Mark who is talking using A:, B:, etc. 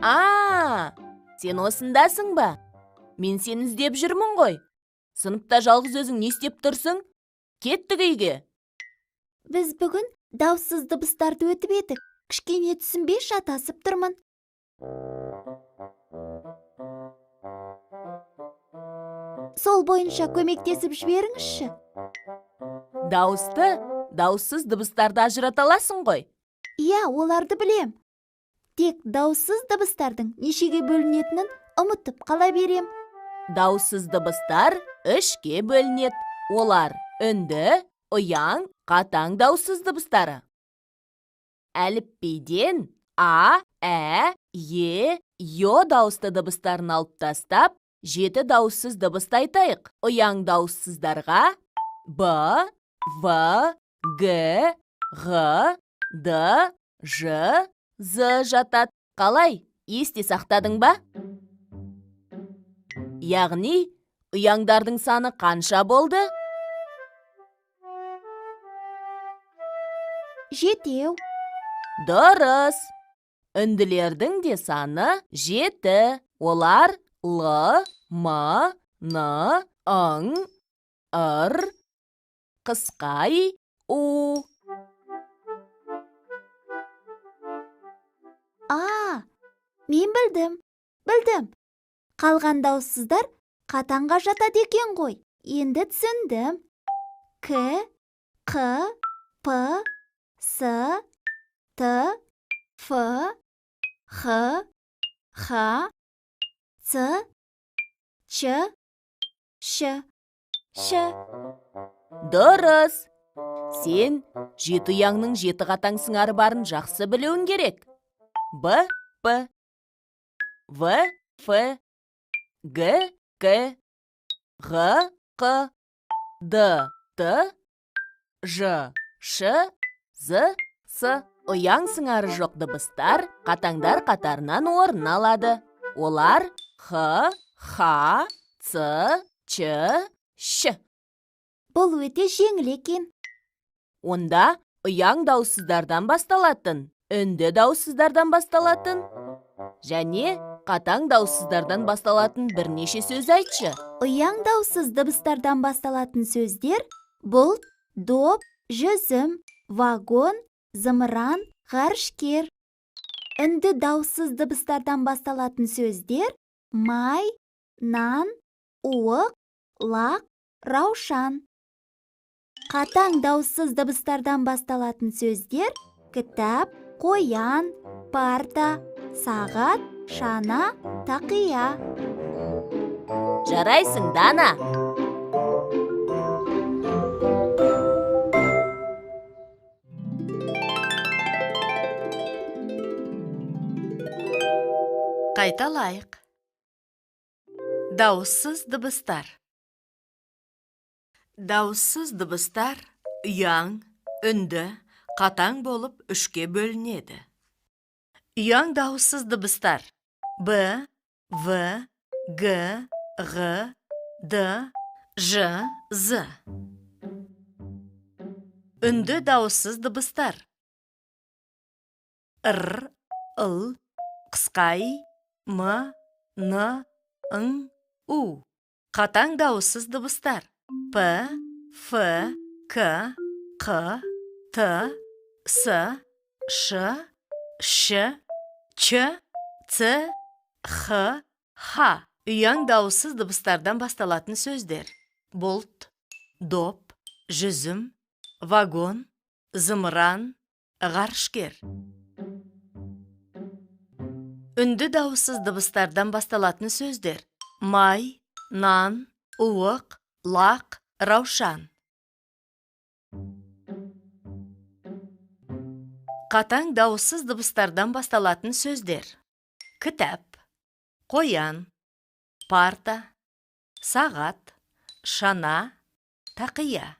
A: Сен осындасың ба? Мен сені іздеп жүрмін ғой. Сыныпта жалғыз өзің не істеп тұрсың? Кеттік үйге.
B: Біз бүгін дауыссыз дыбыстарды өтіп едік. Кішкене түсінбей шатасып тұрмын. Сол бойынша көмектесіп жіберіңізші.
A: Дауысты, дауыссыз дыбыстарды ажырата аласың ғой.
B: Иә, оларды білем. Тек дауыссыз дыбыстардың нешеге бөлінетінін ұмытып қала берем.
A: Дауыссыз дыбыстар үшке бөлінеді. Олар үнді, ұяң, қатаң дауыссыз дыбыстары. Әліпбиден А, Ә, Е, Йо дауысты дыбыстарын алып тастап, 7 дауыссыз дыбысты айтайық. Ұяң дауыссыздарға Б, В, Г, Ғ, Д, Ж, З жатады. Қалай? Есте сақтадың ба? Яғни, ұяңдардың саны қанша болды?
B: 7.
A: Дұрыс. Үнділердің де саны 7. Олар Л, М, Н, Ң, Р, қысқа И, У.
B: Мен білдім. Қалған дауыссыздар қатаңға жатады екен ғой. Енді түсіндім. К, Қ, П, С, Т, Ф, Х, Х, Ц, Ч, Ш, Ш.
A: Дұрыс. Сен 7 ұяңның 7 қатаң сыңары барын жақсы білуің керек. Б, П, В, Ф, Г, К, Ғ, Қ, Д, Т, Ж, Ш, З, С. Ұяң сыңары жоқ дыбыстар қатаңдар қатарынан орын алады. Олар Х, Х, Ц, Ч, Ш.
B: Бұл өте жеңіл екен.
A: Онда ұяң дауыссыздардан басталатын, үнді дауыссыздардан басталатын және қатаң дауыссыздардан басталатын бірнеше сөз айтшы.
B: Ұяң дауыссыз дыбыстардан басталатын сөздер бұлт, доп, жүзім, вагон, зымыран, ғарышкер. Үнді дауыссыз дыбыстардан басталатын сөздер май, нан, уық, лақ, раушан. Қатаң дауыссыз дыбыстардан басталатын сөздер кітап, қоян, парта, сағат, шана, тақия.
A: Жарайсың, Дана. Қайталайық. Дауыссыз дыбыстар. Дауыссыз дыбыстар ұяң, үнді, қатаң болып үшке бөлінеді. Ұяң дауыссыз дыбыстар Б, В, Г, Ғ, Д, Ж, З. Үнді дауыссыз дыбыстар Р, Л, қысқа И, М, Н, Ң, У. Қатаң дауыссыз дыбыстар П, Ф, К, Қ, Т, С, Ш, Ш, Ч, Ц, Х, Х. Ұяң дауыссыз дыбыстардан басталатын сөздер бұлт, доп, жүзім, вагон, зымыран, ғарышкер. Үнді дауыссыз дыбыстардан басталатын сөздер май, нан, уық, лақ, раушан. Қатаң дауыссыз дыбыстардан басталатын сөздер кітап, қоян, парта, сағат, шана, тақия.